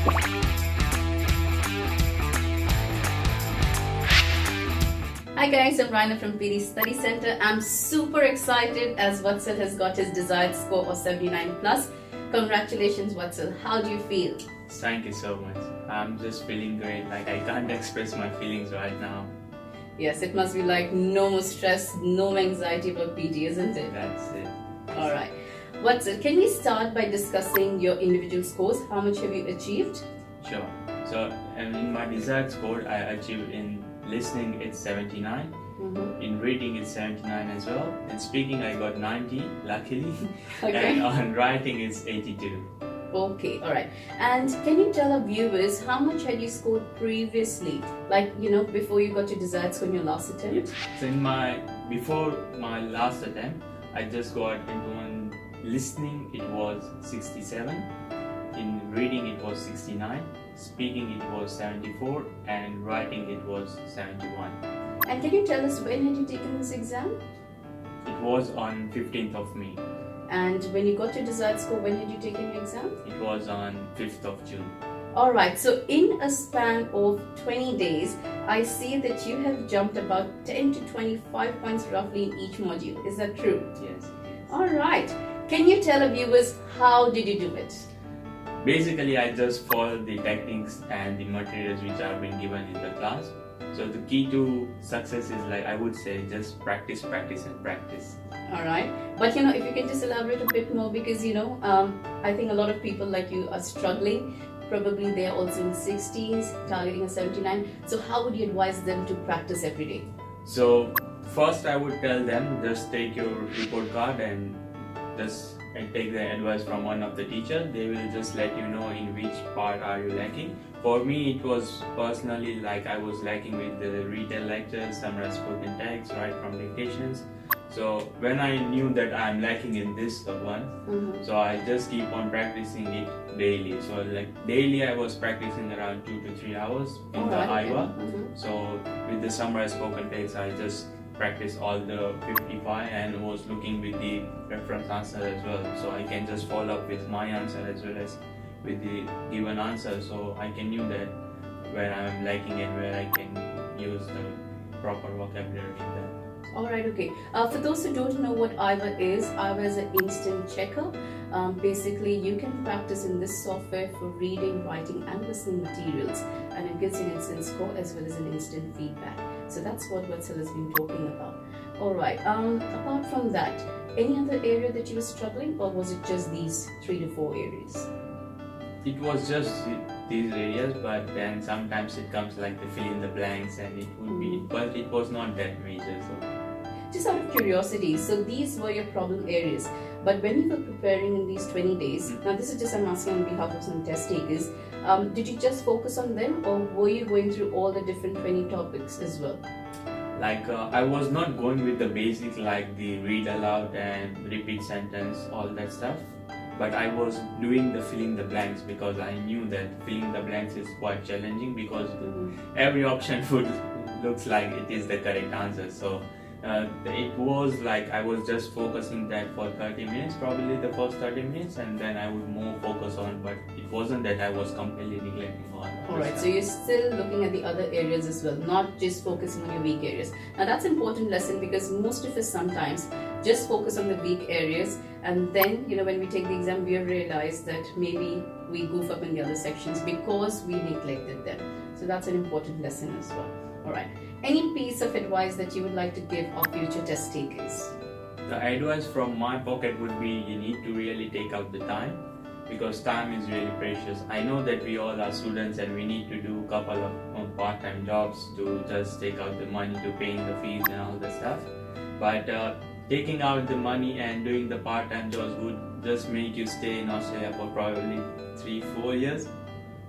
Hi guys, I'm Raina from PD Study Center. I'm super excited as Vatsal has got his desired score of 79 plus. Congratulations Vatsal, how do you feel? Thank you so much. I'm just feeling great, like I can't express my feelings right now. Yes, it must be like no more stress, no anxiety about PD, isn't it? That's it. Alright. Vatsal, can we start by discussing your individual scores? How much have you achieved? Sure. So in my desired score, I achieved in listening it's 79. In reading it's 79 as well. In speaking I got 90, luckily. Okay. And on writing it's 82. Okay, alright. And can you tell our viewers how much had you scored previously? Like, before you got your desired score in your last attempt? So before my last attempt, I just got into one listening it was 67. In reading it was 69, speaking it was 74, and writing it was 71. And can you tell us when had you taken this exam? It was on 15th of May. And when you got your desired score, when had you taken your exam? It was on 5th of June. Alright, so in a span of 20 days, I see that you have jumped about 10 to 25 points roughly in each module. Is that true? Yes. Alright. Can you tell our viewers how did you do it? Basically, I just followed the techniques and the materials which have been given in the class. So the key to success is, like I would say, just practice, practice and practice. Alright, but if you can just elaborate a bit more, because I think a lot of people like you are struggling. Probably they are also in 60s, targeting a 79. So how would you advise them to practice every day? So first I would tell them, just take your report card and just take the advice from one of the teachers. They will just let you know in which part are you lacking. For me, it was personally like I was lacking with the retail lectures, summarized spoken text, right from dictations. So when I knew that I'm lacking in this one, so I just keep on practicing it daily. So like daily I was practicing around 2 to 3 hours in the AIWA. So with the summarized spoken text, I just practiced all the 55 and was looking with the reference answer as well. So I can just follow up with my answer as well as with the given answer. So I can know that where I am lacking and where I can use the proper vocabulary in that. Alright, okay. For those who don't know what AIWA is an instant checker. Basically, you can practice in this software for reading, writing and listening materials, and it gives you an instant score as well as an instant feedback. So that's what Vatsal has been talking about. Alright, apart from that, any other area that you were struggling, or was it just these 3 to 4 areas? It was just these areas, but then sometimes it comes like the fill in the blanks and it would be, but it was not that major. So. Just out of curiosity, so these were your problem areas, but when you were preparing in these 20 days, now this is just I'm asking on behalf of some test takers, did you just focus on them, or were you going through all the different 20 topics as well? Like I was not going with the basic like the read aloud and repeat sentence, all that stuff. But I was doing the filling the blanks because I knew that filling the blanks is quite challenging because every option would looks like it is the correct answer. So it was like I was just focusing that for 30 minutes, probably the first 30 minutes, and then I would more focus on, but it wasn't that I was completely neglecting all. Alright, so you're still looking at the other areas as well, not just focusing on your weak areas. Now that's an important lesson because most of us sometimes just focus on the weak areas, and then when we take the exam we realize that maybe we goof up in the other sections because we neglected them. So that's an important lesson as well. Alright, any piece of advice that you would like to give our future test takers? The advice from my pocket would be you need to really take out the time, because time is really precious. I know that we all are students and we need to do a couple of part-time jobs to just take out the money to paying the fees and all the stuff, but taking out the money and doing the part-time jobs would just make you stay in Australia for probably 3-4 years.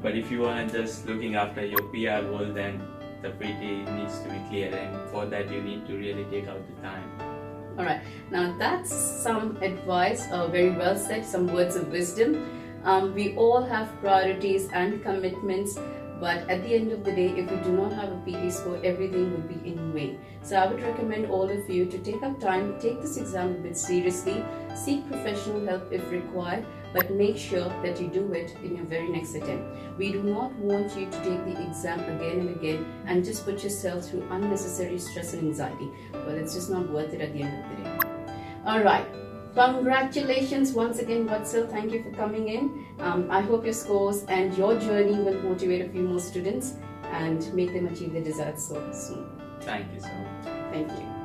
But if you want to just looking after your PR goal, then the PT needs to be clear, and for that you need to really take out the time. Alright, now that's some advice, very well said, some words of wisdom. We all have priorities and commitments, but at the end of the day, if we do not have a PT score, everything would be in vain. So I would recommend all of you to take up time, take this exam a bit seriously, seek professional help if required, but make sure that you do it in your very next attempt. We do not want you to take the exam again and again and just put yourself through unnecessary stress and anxiety. Well, it's just not worth it at the end of the day. Alright, congratulations once again, Vatsal. Thank you for coming in. I hope your scores and your journey will motivate a few more students and make them achieve their desired scores soon. Thank you so much. Thank you.